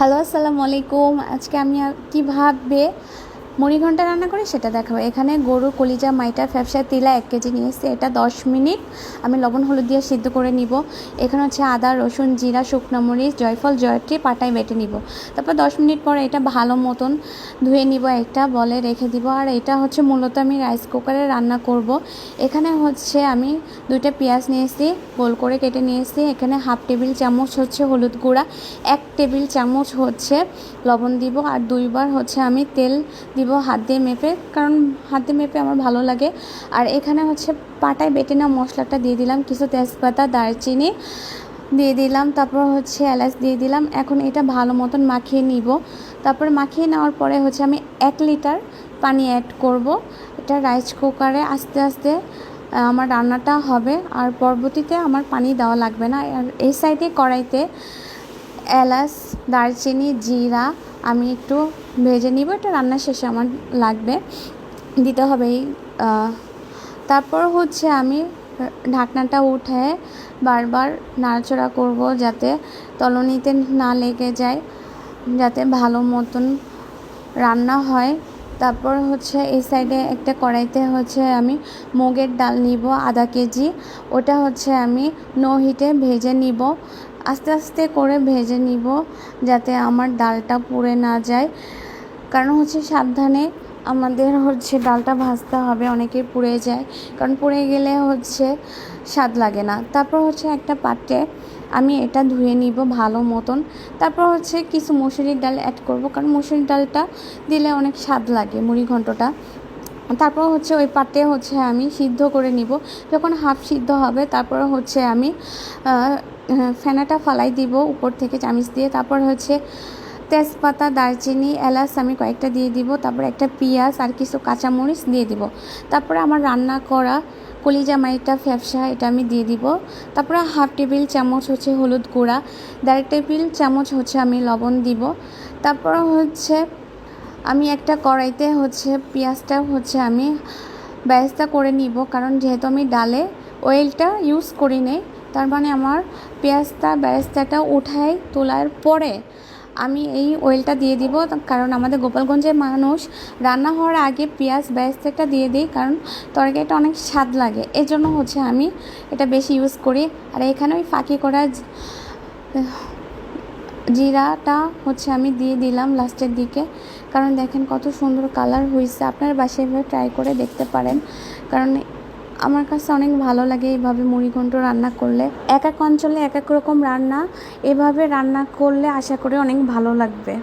Hello, আসসালামু আলাইকুম। আজকে আমি কীভাবে মুড়িঘণ্টা রান্না করি সেটা দেখাবো। এখানে গরুর কলিজা, মাইটা, ফ্যাপসা, তিলা 1 কেজি নিয়ে এসেছি। এটা 10 মিনিট আমি লবণ হলুদ দিয়ে সিদ্ধ করে নিব। এখানে হচ্ছে আদা, রসুন, জিরা, শুকনো মরিচ, জয়ফল, জয়ত্রী পাটায় বেটে নিব। তারপর 10 মিনিট পরে এটা ভালো মতন ধুয়ে নিব, একটা বলে রেখে দিব। আর এটা হচ্ছে মূলত আমি রাইস কুকারে রান্না করব। এখানে হচ্ছে আমি 2টা পেঁয়াজ নিয়েছি, গোল করে কেটে নিয়েছি। এখানে হাফ টেবিল চামচ হচ্ছে হলুদ গুঁড়া, 1 টেবিল চামচ হচ্ছে লবণ দিব, আর 2বার হচ্ছে আমি তেল দিব হাত দিয়ে মেপে, কারণ হাত দিয়ে মেপে আমার ভালো লাগে। আর এখানে হচ্ছে পাটায় বেটে নেওয়া মশলাটা দিয়ে দিলাম, কিছু তেজপাতা, দারচিনি দিয়ে দিলাম, তারপর হচ্ছে এলাচ দিয়ে দিলাম। এখন এটা ভালো মতন মাখিয়ে নিব। তারপর মাখিয়ে নেওয়ার পরে হচ্ছে আমি 1 লিটার পানি অ্যাড করব। এটা রাইস কুকারে আস্তে আস্তে আমার রান্নাটা হবে, আর পরবর্তীতে আমার পানি দেওয়া লাগবে না। আর এই সাইডে কড়াইতে এলাচ, দারচিনি, জিরা আমি একটু ভেজে নিব। এটা রান্নার শেষে আমার লাগবে, দিতে হবে। তারপর হচ্ছে আমি ঢাকনাটা উঠে বারবার নাড়াচাড়া করব, যাতে তলানিতে না লেগে যায়, যাতে ভালো মতন রান্না হয়। তারপর হচ্ছে এই সাইডে একটা কড়াইতে হচ্ছে আমি মুগের ডাল নিব আধা কেজি। ওটা হচ্ছে আমি নো হিটে ভেজে নিব, আস্তে আস্তে করে ভেজে নিব, যাতে আমার ডালটা পুড়ে না যায়। কারণ হচ্ছে সাবধানে আমাদের হচ্ছে ডালটা ভাজতে হবে, অনেকে পুড়ে যায়, কারণ পুড়ে গেলে হচ্ছে স্বাদ লাগে না। তারপর হচ্ছে একটা পাত্রে আমি এটা ধুয়ে নিব ভালো মতন। তারপর হচ্ছে কিছু মসুরির ডাল অ্যাড করব, কারণ মসুরির ডালটা দিলে অনেক স্বাদ লাগে মুড়িঘণ্টটা। তারপর হচ্ছে ওই পাত্রে হচ্ছে আমি সিদ্ধ করে নিব। যখন হাফ সিদ্ধ হবে তারপর হচ্ছে আমি ফেনাটা ফালাই দিব উপর থেকে চামচ দিয়ে। তারপর হচ্ছে তেজপাতা, দারচিনি, এলাচ আমি কয়েকটা দিয়ে দিব। তারপর একটা পেঁয়াজ আর কিছু কাঁচামরিচ দিয়ে দিব। তারপরে আমার রান্না করা কলিজা, মাইটা, ফ্যাপসা এটা আমি দিয়ে দিব। তারপরে হাফ টেবিল চামচ হচ্ছে হলুদ গুঁড়া, 1.5 টেবিল চামচ হচ্ছে আমি লবণ দিব। তারপর হচ্ছে আমি একটা কড়াইতে হচ্ছে পেঁয়াজটা হচ্ছে আমি বেরেস্তা করে নিব, কারণ যেহেতু আমি ডালে অয়েলটা ইউজ করি নেই, তার মানে আমার বেরেস্তাটা উঠাই তোলার পরে আমি এই অয়েলটা দিয়ে দিব। কারণ আমাদের গোপালগঞ্জের মানুষ রান্না হওয়ার আগে পেঁয়াজ বেরেস্তাটা দিয়ে দিই, কারণ তরকারিটা অনেক স্বাদ লাগে। এর জন্য হচ্ছে আমি এটা বেশি ইউজ করি। আর এখানে ওই ফাঁকি করা জিরাটা হচ্ছে আমি দিয়ে দিলাম লাস্টের দিকে, কারণ দেখেন কত সুন্দর কালার হয়েছে। আপনার বাসায় এভাবে ট্রাই করে দেখতে পারেন, কারণ আমার কাছে অনেক ভালো লাগে এইভাবে মুড়িঘণ্ট রান্না করলে। এক এক অঞ্চলে এক এক রকম রান্না, এভাবে রান্না করলে আশা করি অনেক ভালো লাগবে।